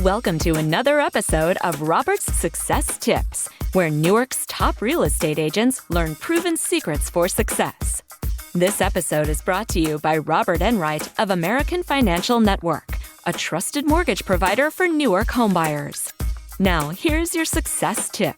Welcome to another episode of Robert's Success Tips, where Newark's top real estate agents learn proven secrets for success. This episode is brought to you by Robert Enright of American Financial Network, a trusted mortgage provider for Newark homebuyers. Now, here's your success tip.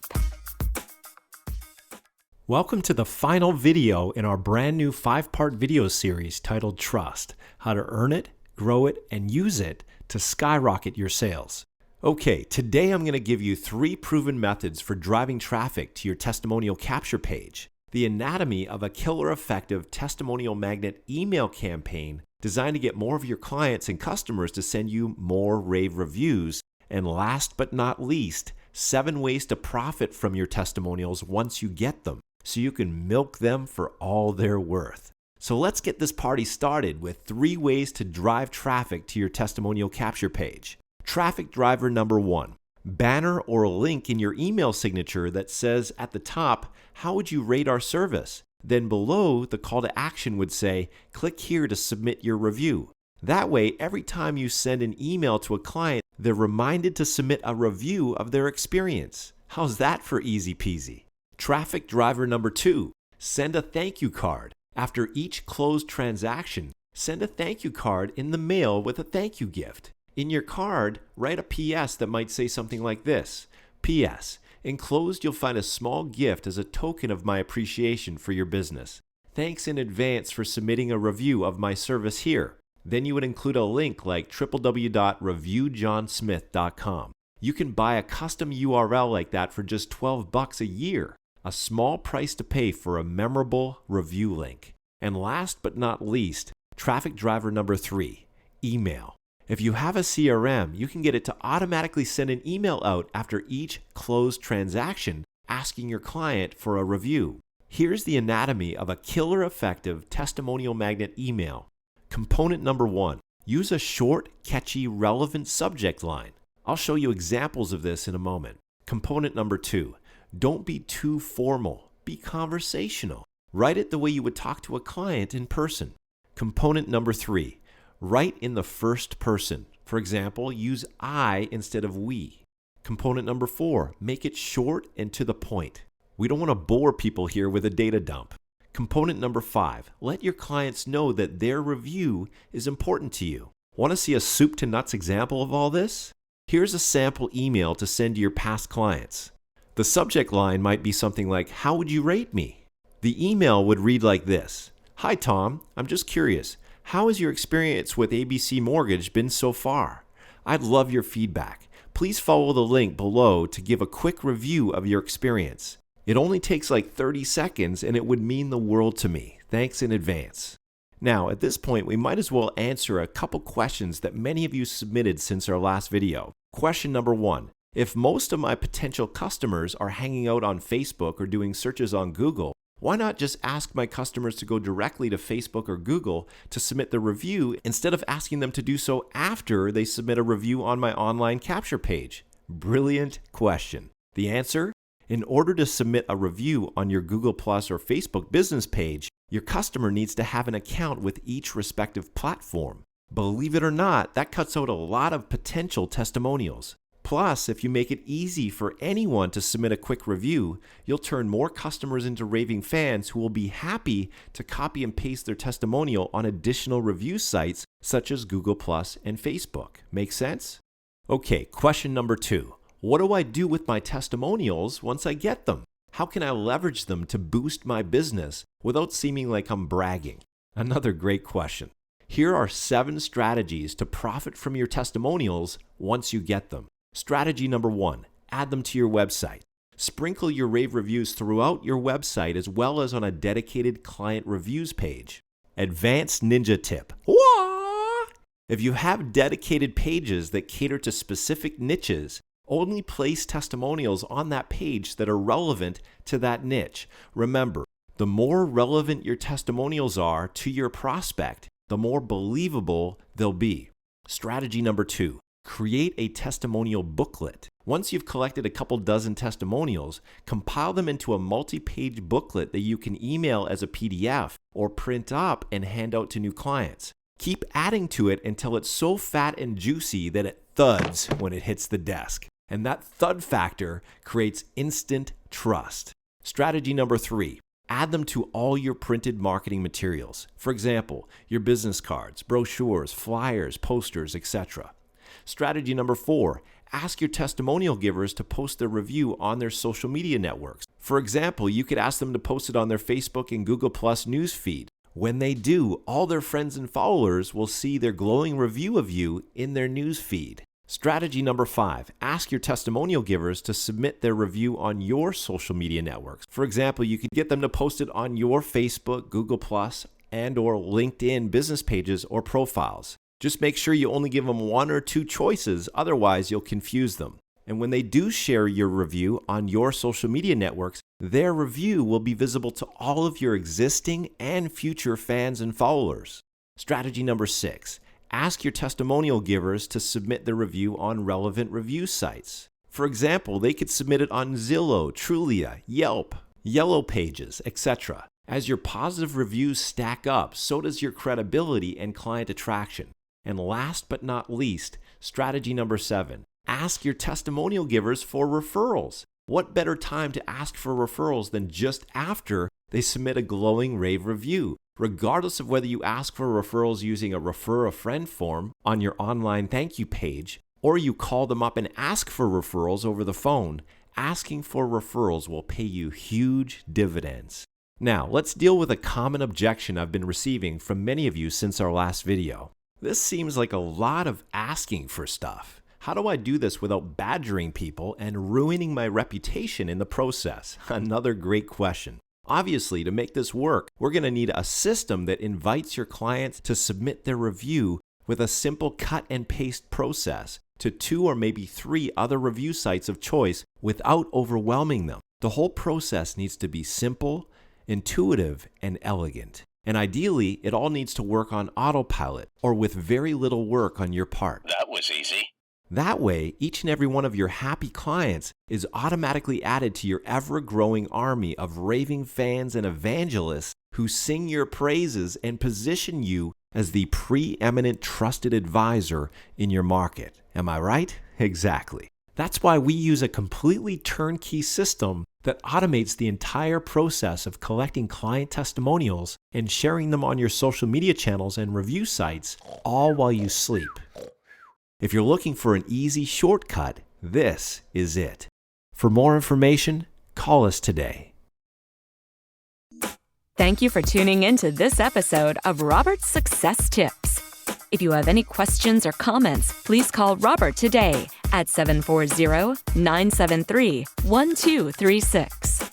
Welcome to the final video in our brand new 5-part video series titled Trust: How to Earn It, Grow It, and Use It to Skyrocket Your Sales. Okay, today I'm going to give you 3 proven methods for driving traffic to your testimonial capture page. The anatomy of a killer effective testimonial magnet email campaign designed to get more of your clients and customers to send you more rave reviews. And last but not least, 7 ways to profit from your testimonials once you get them, so you can milk them for all they're worth. So let's get this party started with 3 ways to drive traffic to your testimonial capture page. Traffic driver number 1, banner or a link in your email signature that says at the top, "How would you rate our service?" Then below, the call to action would say, "Click here to submit your review." That way, every time you send an email to a client, they're reminded to submit a review of their experience. How's that for easy peasy? Traffic driver number 2, send a thank you card. After each closed transaction, send a thank you card in the mail with a thank you gift. In your card, write a PS that might say something like this: PS, enclosed you'll find a small gift as a token of my appreciation for your business. Thanks in advance for submitting a review of my service here. Then you would include a link like www.reviewjohnsmith.com. You can buy a custom URL like that for just $12 a year. A small price to pay for a memorable review link. And last but not least, traffic driver number 3, email. If you have a CRM, you can get it to automatically send an email out after each closed transaction asking your client for a review. Here's the anatomy of a killer effective testimonial magnet email. Component number 1, use a short, catchy, relevant subject line. I'll show you examples of this in a moment. Component number 2, don't be too formal, be conversational. Write it the way you would talk to a client in person. Component number 3, write in the first person. For example, use I instead of we. Component number 4, make it short and to the point. We don't want to bore people here with a data dump. Component number 5, let your clients know that their review is important to you. Want to see a soup to nuts example of all this? Here's a sample email to send to your past clients. The subject line might be something like, "How would you rate me?" The email would read like this: "Hi Tom, I'm just curious. How has your experience with ABC Mortgage been so far? I'd love your feedback. Please follow the link below to give a quick review of your experience. It only takes like 30 seconds and it would mean the world to me. Thanks in advance." Now, at this point, we might as well answer a couple questions that many of you submitted since our last video. Question number 1. If most of my potential customers are hanging out on Facebook or doing searches on Google, why not just ask my customers to go directly to Facebook or Google to submit the review instead of asking them to do so after they submit a review on my online capture page? Brilliant question. The answer? In order to submit a review on your Google Plus or Facebook business page, your customer needs to have an account with each respective platform. Believe it or not, that cuts out a lot of potential testimonials. Plus, if you make it easy for anyone to submit a quick review, you'll turn more customers into raving fans who will be happy to copy and paste their testimonial on additional review sites such as Google Plus and Facebook. Make sense? Okay, question number 2. What do I do with my testimonials once I get them? How can I leverage them to boost my business without seeming like I'm bragging? Another great question. Here are 7 strategies to profit from your testimonials once you get them. Strategy number 1, add them to your website. Sprinkle your rave reviews throughout your website as well as on a dedicated client reviews page. Advanced ninja tip. Wah! If you have dedicated pages that cater to specific niches, only place testimonials on that page that are relevant to that niche. Remember, the more relevant your testimonials are to your prospect, the more believable they'll be. Strategy number 2, create a testimonial booklet. Once you've collected a couple dozen testimonials, compile them into a multi-page booklet that you can email as a PDF or print up and hand out to new clients. Keep adding to it until it's so fat and juicy that it thuds when it hits the desk. And that thud factor creates instant trust. Strategy number 3, add them to all your printed marketing materials. For example, your business cards, brochures, flyers, posters, etc. Strategy number 4, ask your testimonial givers to post their review on their social media networks. For example, you could ask them to post it on their Facebook and Google Plus news feed. When they do, all their friends and followers will see their glowing review of you in their news feed. Strategy number 5, ask your testimonial givers to submit their review on your social media networks. For example, you could get them to post it on your Facebook, Google Plus, and or LinkedIn business pages or profiles. Just make sure you only give them 1 or 2 choices, otherwise you'll confuse them. And when they do share your review on your social media networks, their review will be visible to all of your existing and future fans and followers. Strategy number 6, ask your testimonial givers to submit their review on relevant review sites. For example, they could submit it on Zillow, Trulia, Yelp, Yellow Pages, etc. As your positive reviews stack up, so does your credibility and client attraction. And last but not least, strategy number 7, ask your testimonial givers for referrals. What better time to ask for referrals than just after they submit a glowing rave review? Regardless of whether you ask for referrals using a refer a friend form on your online thank you page, or you call them up and ask for referrals over the phone, asking for referrals will pay you huge dividends. Now, let's deal with a common objection I've been receiving from many of you since our last video. This seems like a lot of asking for stuff. How do I do this without badgering people and ruining my reputation in the process? Another great question. Obviously, to make this work, we're going to need a system that invites your clients to submit their review with a simple cut and paste process to 2 or maybe 3 other review sites of choice without overwhelming them. The whole process needs to be simple, intuitive, and elegant. And ideally, it all needs to work on autopilot or with very little work on your part. That was easy. That way, each and every one of your happy clients is automatically added to your ever-growing army of raving fans and evangelists who sing your praises and position you as the preeminent trusted advisor in your market. Am I right? Exactly. That's why we use a completely turnkey system that automates the entire process of collecting client testimonials and sharing them on your social media channels and review sites, all while you sleep. If you're looking for an easy shortcut, this is it. For more information, call us today. Thank you for tuning in to this episode of Robert's Success Tips. If you have any questions or comments, please call Robert today at 740-973-1236.